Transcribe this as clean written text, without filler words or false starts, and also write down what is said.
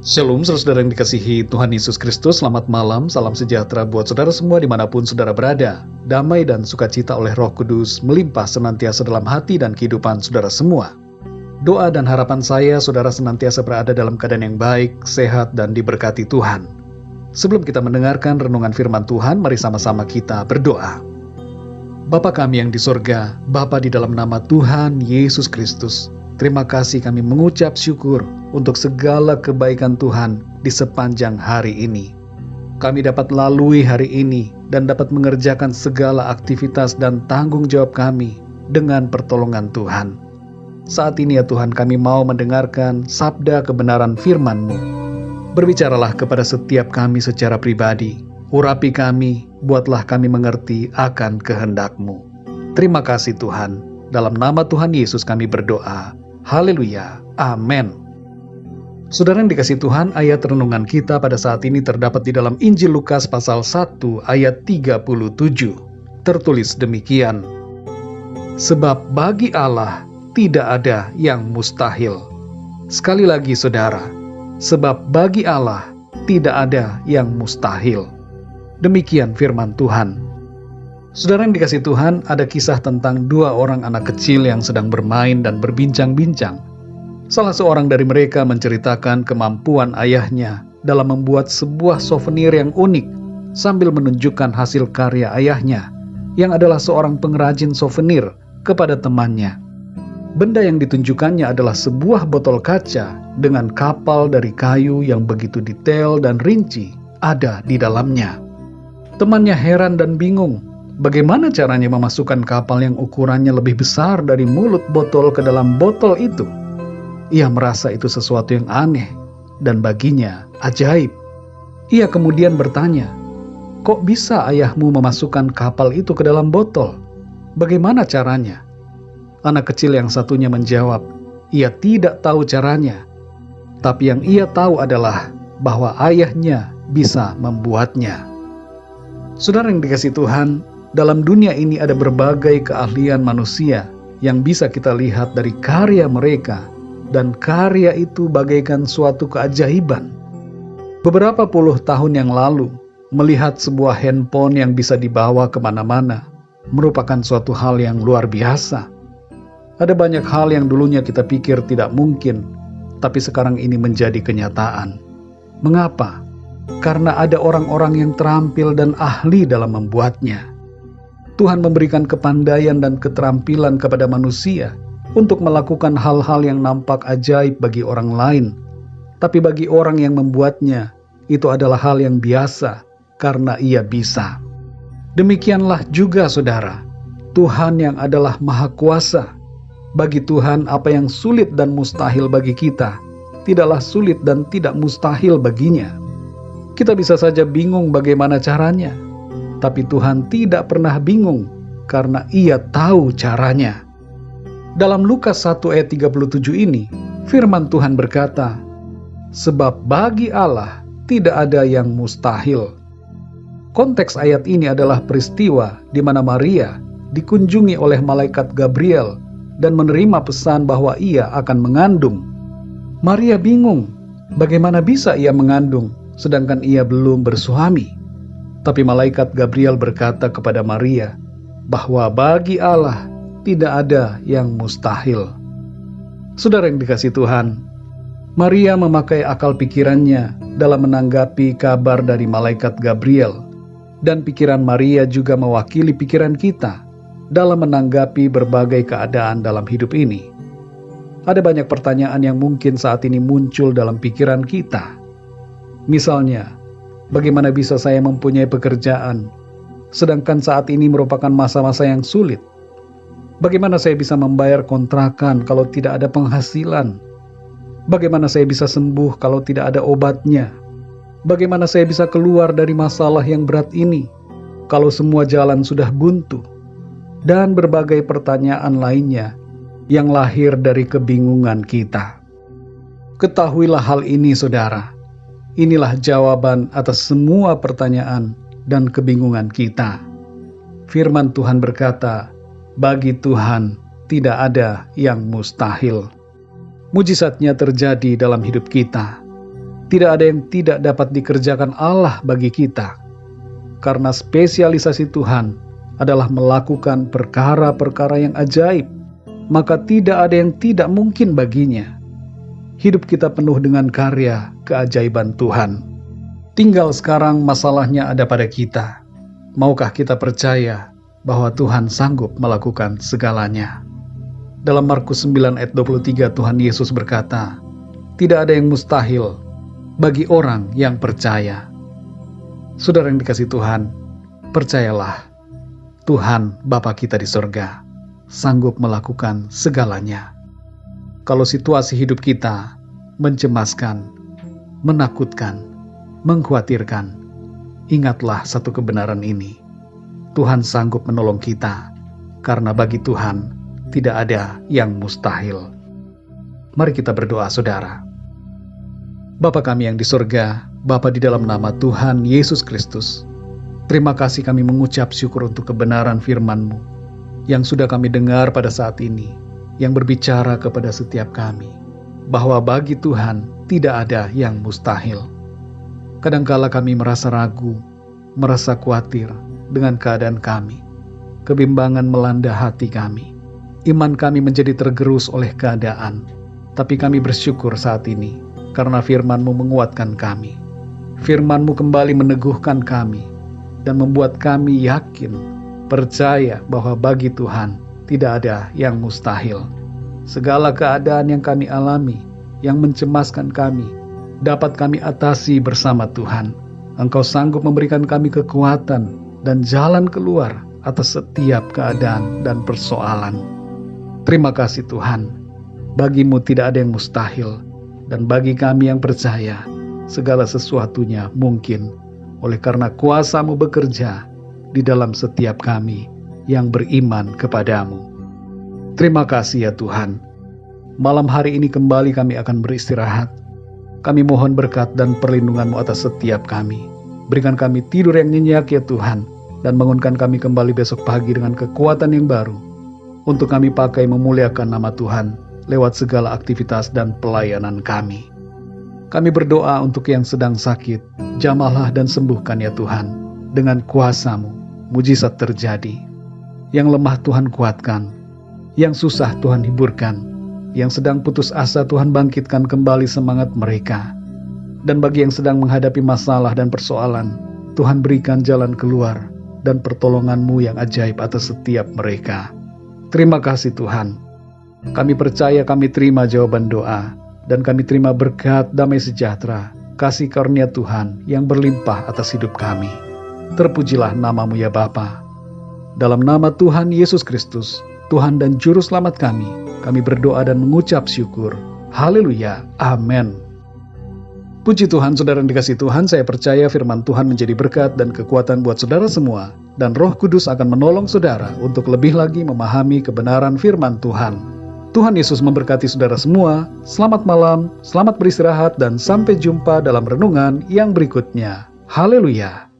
Shalom saudara yang dikasihi Tuhan Yesus Kristus, selamat malam, salam sejahtera buat saudara semua dimanapun saudara berada. Damai dan sukacita oleh Roh Kudus melimpah senantiasa dalam hati dan kehidupan saudara semua. Doa dan harapan saya saudara senantiasa berada dalam keadaan yang baik, sehat dan diberkati Tuhan. Sebelum kita mendengarkan renungan firman Tuhan, mari sama-sama kita berdoa. Bapa kami yang di sorga, Bapa di dalam nama Tuhan Yesus Kristus, terima kasih kami mengucap syukur untuk segala kebaikan Tuhan di sepanjang hari ini. Kami dapat lalui hari ini dan dapat mengerjakan segala aktivitas dan tanggung jawab kami dengan pertolongan Tuhan. Saat ini ya Tuhan, kami mau mendengarkan sabda kebenaran firman-Mu. Berbicaralah kepada setiap kami secara pribadi. Urapi kami, buatlah kami mengerti akan kehendak-Mu. Terima kasih Tuhan. Dalam nama Tuhan Yesus kami berdoa. Haleluya. Amin. Saudara yang dikasihi Tuhan, ayat renungan kita pada saat ini terdapat di dalam Injil Lukas pasal 1 ayat 37. Tertulis demikian. Sebab bagi Allah tidak ada yang mustahil. Sekali lagi saudara, sebab bagi Allah tidak ada yang mustahil. Demikian firman Tuhan. Saudara yang dikasihi Tuhan, ada kisah tentang dua orang anak kecil yang sedang bermain dan berbincang-bincang. Salah seorang dari mereka menceritakan kemampuan ayahnya dalam membuat sebuah souvenir yang unik sambil menunjukkan hasil karya ayahnya yang adalah seorang pengrajin souvenir kepada temannya. Benda yang ditunjukkannya adalah sebuah botol kaca dengan kapal dari kayu yang begitu detail dan rinci ada di dalamnya. Temannya heran dan bingung. Bagaimana caranya memasukkan kapal yang ukurannya lebih besar dari mulut botol ke dalam botol itu? Ia merasa itu sesuatu yang aneh dan baginya ajaib. Ia kemudian bertanya, "Kok bisa ayahmu memasukkan kapal itu ke dalam botol? Bagaimana caranya?" Anak kecil yang satunya menjawab, ia tidak tahu caranya. Tapi yang ia tahu adalah bahwa ayahnya bisa membuatnya. Saudara yang dikasihi Tuhan, dalam dunia ini ada berbagai keahlian manusia yang bisa kita lihat dari karya mereka, dan karya itu bagaikan suatu keajaiban. Beberapa puluh tahun yang lalu, melihat sebuah handphone yang bisa dibawa kemana-mana merupakan suatu hal yang luar biasa. Ada banyak hal yang dulunya kita pikir tidak mungkin, tapi sekarang ini menjadi kenyataan. Mengapa? Karena ada orang-orang yang terampil dan ahli dalam membuatnya. Tuhan memberikan kepandaian dan keterampilan kepada manusia untuk melakukan hal-hal yang nampak ajaib bagi orang lain. Tapi bagi orang yang membuatnya, itu adalah hal yang biasa karena ia bisa. Demikianlah juga saudara, Tuhan yang adalah Maha Kuasa. Bagi Tuhan apa yang sulit dan mustahil bagi kita, tidaklah sulit dan tidak mustahil baginya. Kita bisa saja bingung bagaimana caranya, tapi Tuhan tidak pernah bingung karena Ia tahu caranya. Dalam Lukas 1 ayat 37 ini, firman Tuhan berkata, "Sebab bagi Allah tidak ada yang mustahil." Konteks ayat ini adalah peristiwa di mana Maria dikunjungi oleh malaikat Gabriel dan menerima pesan bahwa ia akan mengandung. Maria bingung, bagaimana bisa ia mengandung sedangkan ia belum bersuami? Tapi malaikat Gabriel berkata kepada Maria bahwa bagi Allah tidak ada yang mustahil. Saudara yang dikasihi Tuhan, Maria memakai akal pikirannya dalam menanggapi kabar dari malaikat Gabriel, dan pikiran Maria juga mewakili pikiran kita dalam menanggapi berbagai keadaan dalam hidup ini. Ada banyak pertanyaan yang mungkin saat ini muncul dalam pikiran kita. Misalnya, bagaimana bisa saya mempunyai pekerjaan, sedangkan saat ini merupakan masa-masa yang sulit? Bagaimana saya bisa membayar kontrakan kalau tidak ada penghasilan? Bagaimana saya bisa sembuh kalau tidak ada obatnya? Bagaimana saya bisa keluar dari masalah yang berat ini kalau semua jalan sudah buntu? Dan berbagai pertanyaan lainnya yang lahir dari kebingungan kita. Ketahuilah hal ini saudara. Inilah jawaban atas semua pertanyaan dan kebingungan kita. Firman Tuhan berkata, bagi Tuhan tidak ada yang mustahil. Mujizatnya terjadi dalam hidup kita. Tidak ada yang tidak dapat dikerjakan Allah bagi kita. Karena spesialisasi Tuhan adalah melakukan perkara-perkara yang ajaib, maka tidak ada yang tidak mungkin baginya. Hidup kita penuh dengan karya keajaiban Tuhan. Tinggal sekarang masalahnya ada pada kita. Maukah kita percaya bahwa Tuhan sanggup melakukan segalanya? Dalam Markus 9 ayat 23 Tuhan Yesus berkata, tidak ada yang mustahil bagi orang yang percaya. Saudara yang dikasihi Tuhan, percayalah, Tuhan Bapa kita di sorga sanggup melakukan segalanya. Kalau situasi hidup kita mencemaskan, menakutkan, mengkhawatirkan, ingatlah satu kebenaran ini. Tuhan sanggup menolong kita, karena bagi Tuhan tidak ada yang mustahil. Mari kita berdoa, saudara. Bapa kami yang di sorga, Bapa di dalam nama Tuhan Yesus Kristus, terima kasih kami mengucap syukur untuk kebenaran firman-Mu yang sudah kami dengar pada saat ini, yang berbicara kepada setiap kami, bahwa bagi Tuhan tidak ada yang mustahil. Kadangkala kami merasa ragu, merasa khawatir dengan keadaan kami. Kebimbangan melanda hati kami. Iman kami menjadi tergerus oleh keadaan. Tapi kami bersyukur saat ini, karena firman-Mu menguatkan kami. Firman-Mu kembali meneguhkan kami, dan membuat kami yakin, percaya bahwa bagi Tuhan tidak ada yang mustahil. Segala keadaan yang kami alami, yang mencemaskan kami, dapat kami atasi bersama Tuhan. Engkau sanggup memberikan kami kekuatan dan jalan keluar atas setiap keadaan dan persoalan. Terima kasih Tuhan, bagi-Mu tidak ada yang mustahil, dan bagi kami yang percaya, segala sesuatunya mungkin, oleh karena kuasa-Mu bekerja di dalam setiap kami yang beriman kepadamu. Terima kasih ya Tuhan. Malam hari ini kembali kami akan beristirahat. Kami mohon berkat dan perlindungan-Mu atas setiap kami. Berikan kami tidur yang nyenyak ya Tuhan, dan bangunkan kami kembali besok pagi dengan kekuatan yang baru, untuk kami pakai memuliakan nama Tuhan lewat segala aktivitas dan pelayanan kami. Kami berdoa untuk yang sedang sakit, jamahlah dan sembuhkan ya Tuhan. Dengan kuasa-Mu, mujizat terjadi. Yang lemah Tuhan kuatkan, yang susah Tuhan hiburkan, yang sedang putus asa Tuhan bangkitkan kembali semangat mereka. Dan bagi yang sedang menghadapi masalah dan persoalan, Tuhan berikan jalan keluar dan pertolongan-Mu yang ajaib atas setiap mereka. Terima kasih Tuhan. Kami percaya kami terima jawaban doa, dan kami terima berkat damai sejahtera, kasih karunia Tuhan yang berlimpah atas hidup kami. Terpujilah nama-Mu ya Bapa. Dalam nama Tuhan Yesus Kristus, Tuhan dan Juru Selamat kami berdoa dan mengucap syukur. Haleluya. Amin. Puji Tuhan, saudara yang dikasihi Tuhan, saya percaya firman Tuhan menjadi berkat dan kekuatan buat saudara semua, dan Roh Kudus akan menolong saudara untuk lebih lagi memahami kebenaran firman Tuhan. Tuhan Yesus memberkati saudara semua. Selamat malam, selamat beristirahat, dan sampai jumpa dalam renungan yang berikutnya. Haleluya.